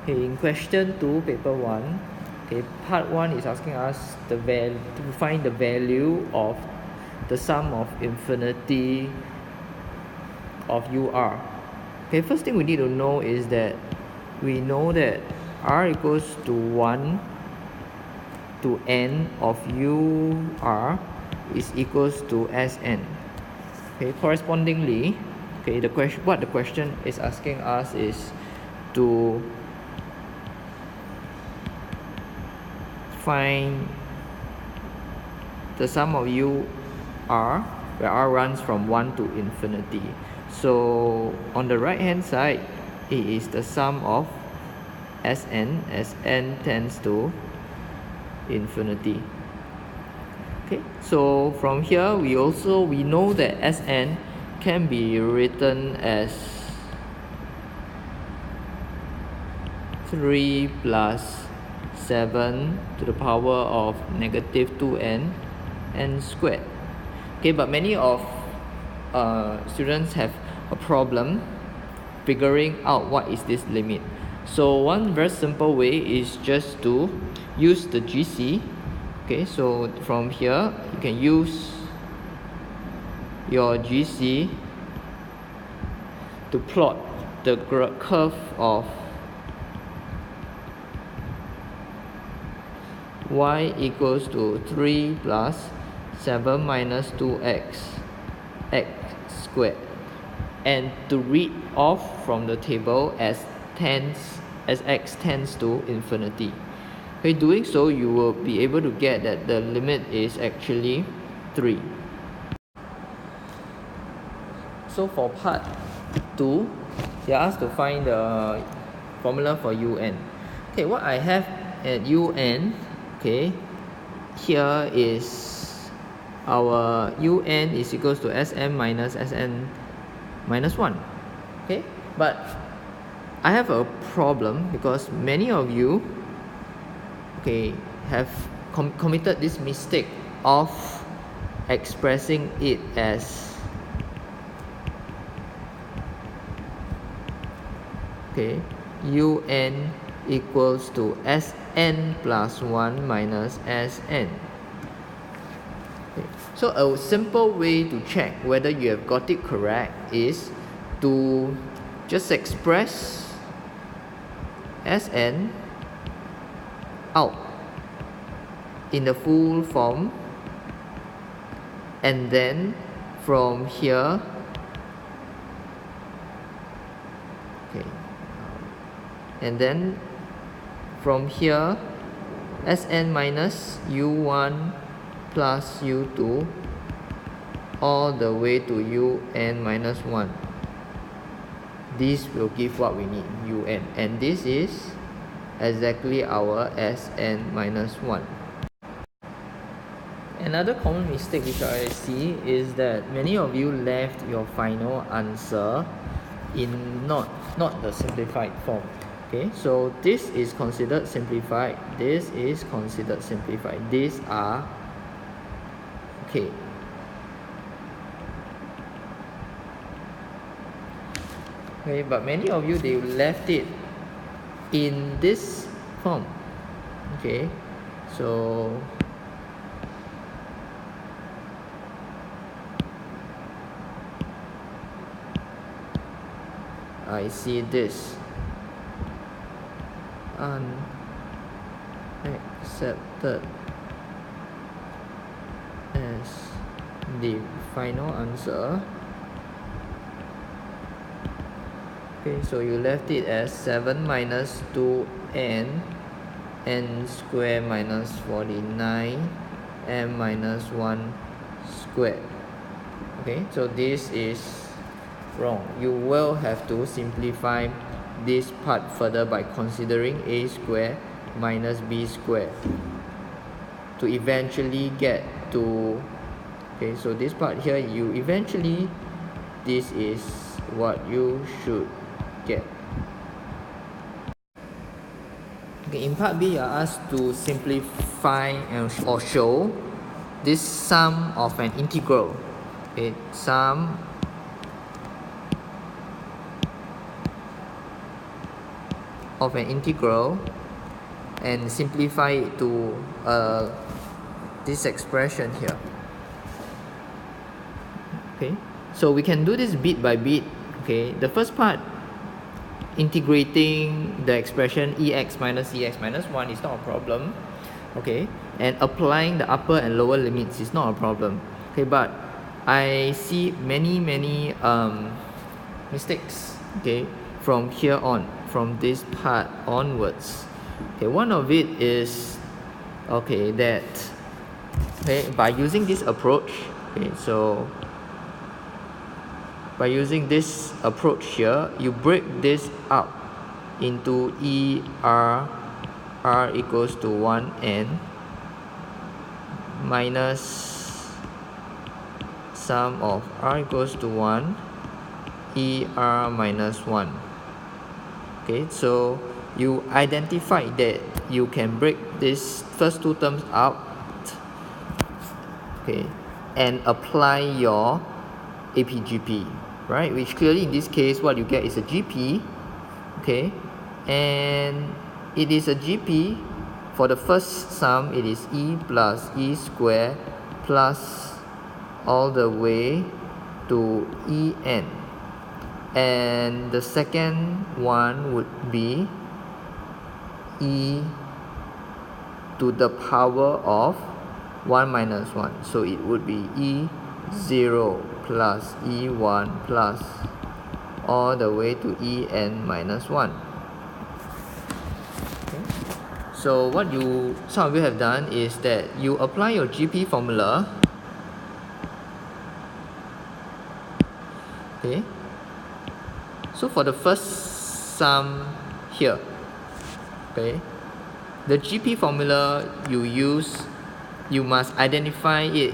Okay, in question 2, paper 1, okay, part 1 is asking us to find the value of the sum of infinity of UR. Okay, first thing we need to know is that we know that R equals to 1 to n of UR is equals to Sn. Okay, correspondingly, okay, what the question is asking us is to find the sum of UR where R runs from 1 to infinity. So on the right hand side, it is the sum of Sn as n tends to infinity. Okay, so from here we know that Sn can be written as 3 plus 7 to the power of negative 2n squared. Okay, but many of students have a problem figuring out what is this limit. So one very simple way is just to use the GC. Okay, so from here you can use your GC to plot the curve of y equals to 3 plus 7 minus 2x x squared, and to read off from the table as x tends to infinity. Okay, doing so you will be able to get that the limit is actually 3. So for part 2, you are asked to find the formula for un. Okay, what I have at un, okay, here is our un is equals to Sn minus Sn minus 1. Okay, but I have a problem because many of you, okay, have committed this mistake of expressing it as, okay, un equals to Sn plus 1 minus Sn. Okay. So a simple way to check whether you have got it correct is to just express Sn out in the full form, and then from here, okay, and then from here Sn minus u1 plus u2 all the way to un minus 1. This will give what we need, un, and this is exactly our Sn minus 1. Another common mistake which I see is that many of you left your final answer in not the simplified form. Okay, so this is considered simplified, this is considered simplified, these are okay. Okay, but many of you, they left it in this form. Okay, so I see this unaccepted as the final answer. Okay, so you left it as 7 minus 2n square minus 49 m minus 1 squared. Okay, so this is wrong. You will have to simplify this part further by considering a square minus b square to eventually get to, okay, so this part here, you eventually, this is what you should get. Okay, in part B, you are asked to simplify or show this sum of an integral. Okay, sum of an integral and simplify it to this expression here. Okay, so we can do this bit by bit. Okay, the first part, integrating the expression ex minus 1 is not a problem. Okay, and applying the upper and lower limits is not a problem. Okay, but I see many mistakes, okay, from here on, from this part onwards. Okay, one of it is, okay, that, okay, by using this approach, okay, so by using this approach here, you break this up into r equals to 1n minus sum of r equals to 1 er minus 1. Okay, so you identify that you can break these first two terms out, okay, and apply your APGP, right? Which clearly in this case what you get is a GP, okay, and it is a GP. For the first sum, it is e plus e squared plus all the way to en, and the second one would be e to the power of 1 minus 1, so it would be e0 plus e1 plus all the way to en minus 1. Okay. So what some of you have done is that you apply your GP formula. Okay, so for the first sum here, okay, the GP formula you must identify it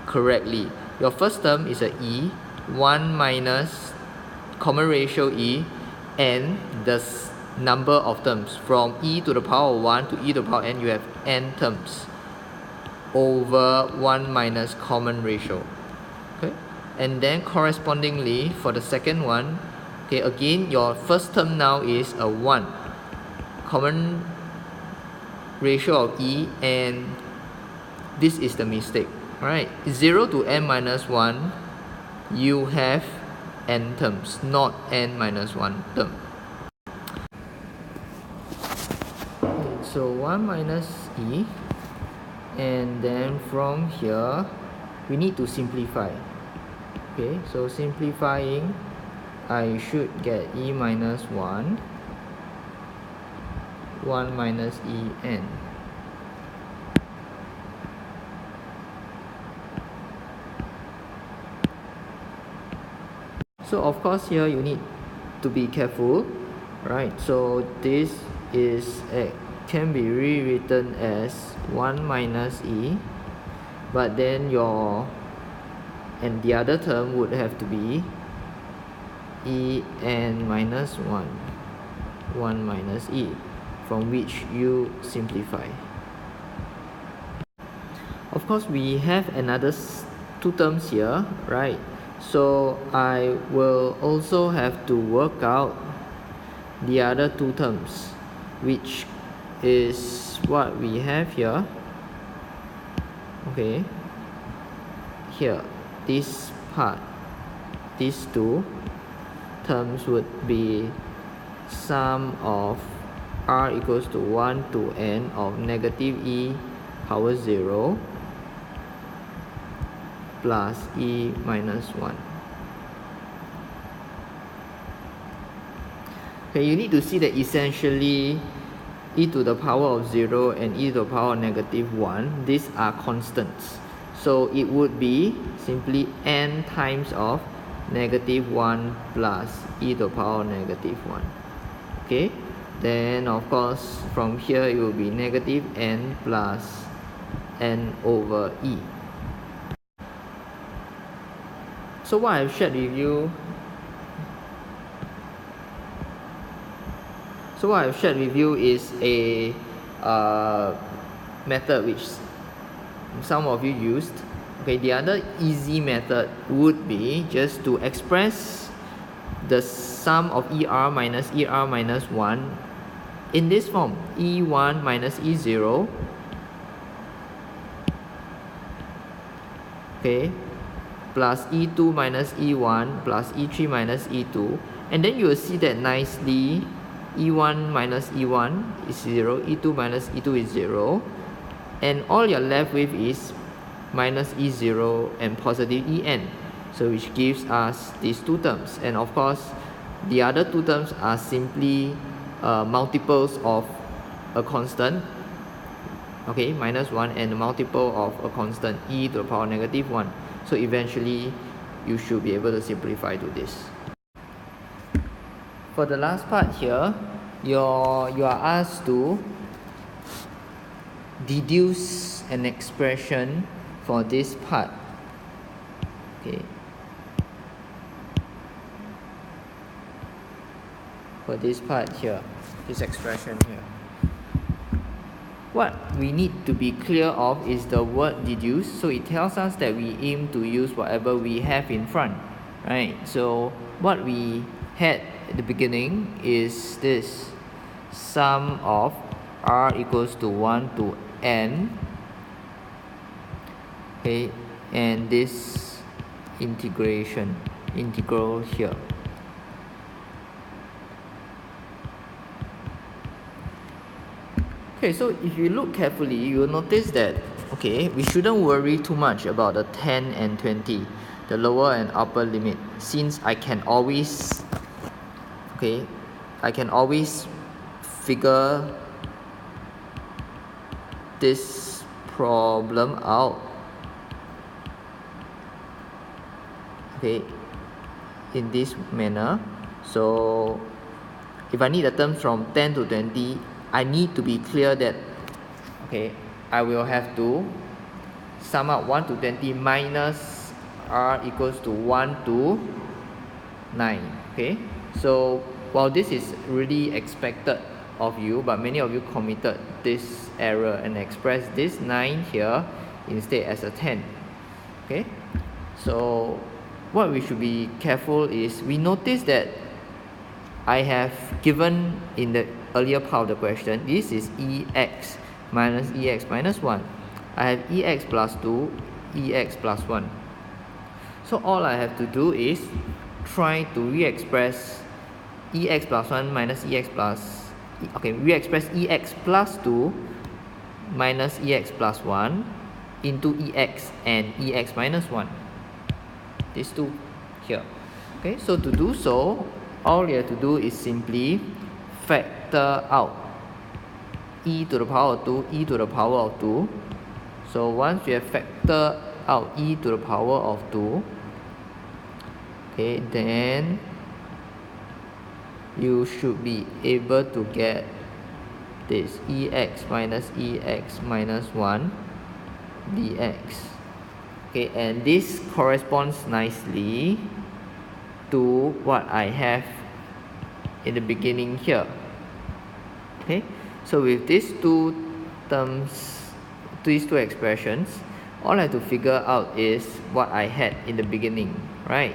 correctly. Your first term is a e, 1 minus common ratio e, and the number of terms from e to the power of 1 to e to the power n. You have n terms over 1 minus common ratio. Okay, and then correspondingly for the second one, okay, again your first term now is a 1 common ratio of e, and this is the mistake. Alright, 0 to n minus 1, you have n terms, not n minus 1 term. So 1 minus e, and then from here we need to simplify. Okay, so simplifying, I should get e minus 1 minus en. So of course here you need to be careful, right? So this is can be rewritten as 1 minus e, but then and the other term would have to be en minus 1 minus e, from which you simplify. Of course we have another two terms here, right? So I will also have to work out the other two terms, which is what we have here. Okay, here, this part, these two terms would be sum of r equals to 1 to n of negative e power 0 plus e minus 1. Okay, you need to see that essentially e to the power of 0 and e to the power of negative 1, these are constants. So it would be simply n times of negative 1 plus e to the power of negative 1. Okay, then of course from here it will be negative n plus n over e. So what I've shared with you, is a method which some of you used. Okay, the other easy method would be just to express the sum of er minus 1 in this form, E1 minus E0, okay, plus E2 minus E1 plus E3 minus E2, and then you will see that nicely E1 minus E1 is 0, E2 minus E2 is 0, and all you're left with is minus E0 and positive En, so which gives us these two terms. And of course the other two terms are simply multiples of a constant, okay, minus 1, and a multiple of a constant e to the power negative 1. So eventually you should be able to simplify to this. For the last part here, you are asked to deduce an expression for this part. Okay. For this part here, this expression here. What we need to be clear of is the word deduce. So it tells us that we aim to use whatever we have in front, right? So what we had at the beginning is this sum of r equals to 1 to n, okay, and this integral here. Okay, so if you look carefully, you will notice that, okay, we shouldn't worry too much about the 10 and 20, the lower and upper limit, since I can always, okay, figure this problem out, okay, in this manner. So if I need the terms from 10 to 20, I need to be clear that, okay, I will have to sum up 1 to 20 minus r equals to 1 to 9. Okay, so while this is really expected of you, but many of you committed this error and expressed this 9 here instead as a 10. Okay, so what we should be careful is, we notice that I have given in the earlier part of the question, this is Ex minus 1. I have Ex plus 2, Ex plus 1. So all I have to do is try to re-express Ex plus 1 minus Ex plus, okay, re-express Ex plus 2 minus Ex plus 1 into Ex and Ex minus 1. These two here. Okay, so to do so, all you have to do is simply factor out e to the power of 2, e to the power of 2. So once you have factored out e to the power of 2, okay, then you should be able to get this Ex minus 1 dx. Okay, and this corresponds nicely to what I have in the beginning here. Okay, so with these two terms, these two expressions, all I have to figure out is what I had in the beginning, right?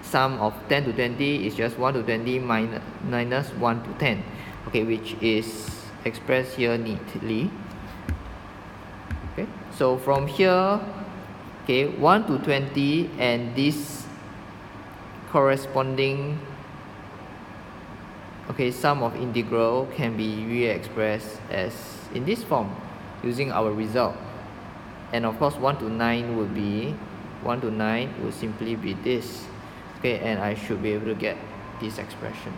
Sum of 10 to 20 is just 1 to 20 minus 1 to 10, okay, which is expressed here neatly. Okay, so from here, okay, 1 to 20 and this corresponding, okay, sum of integral can be re-expressed as in this form using our result. And of course 1 to 9 would simply be this. Okay, and I should be able to get this expression.